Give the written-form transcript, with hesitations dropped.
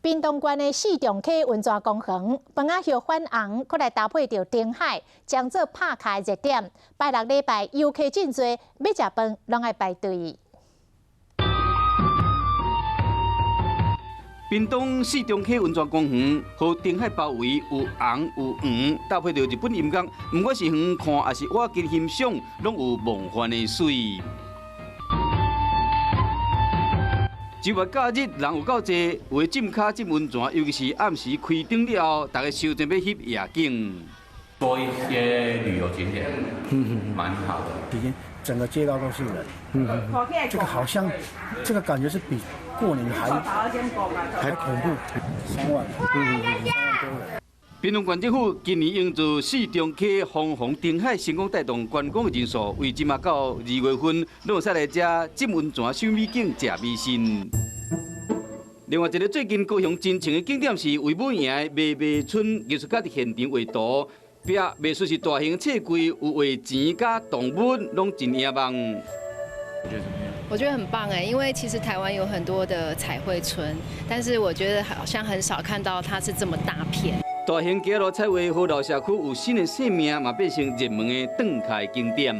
屏东县的四重溪温泉公园，饭仔叶泛红，搁来搭配着灯海，将做拍卡的热点。拜六礼拜游客真多，要食饭拢爱排队。 屏东四重溪温泉公园，和灯海包围，有红有黄，搭配着日本音乐，不管是远看还是我近欣赏，拢有梦幻的水。周末假日人有够多，为浸脚浸温泉，尤其是暗时开灯了后，大家收钱要翕夜景。多一些旅游景点，蛮好的。已经整个街道都是人，这个好像，这个感觉是比过年还恐怖，3万多人。屏东县政府今年用作四重溪红红灯海，成功带动观光的人数，为即马到2月份，拢有使来遮浸温泉、赏美景、食美食。另外一个最近高雄真情的景点是维武营的卖卖村艺术家伫现场画图，壁卖出是大型册柜，有画钱甲动物，拢真野梦。我觉得很棒哎，因为其实台湾有很多的彩绘村，但是我觉得好像很少看到它是这么大片。大型街路彩绘和老社区有新的生命，嘛变成热门的转开景点。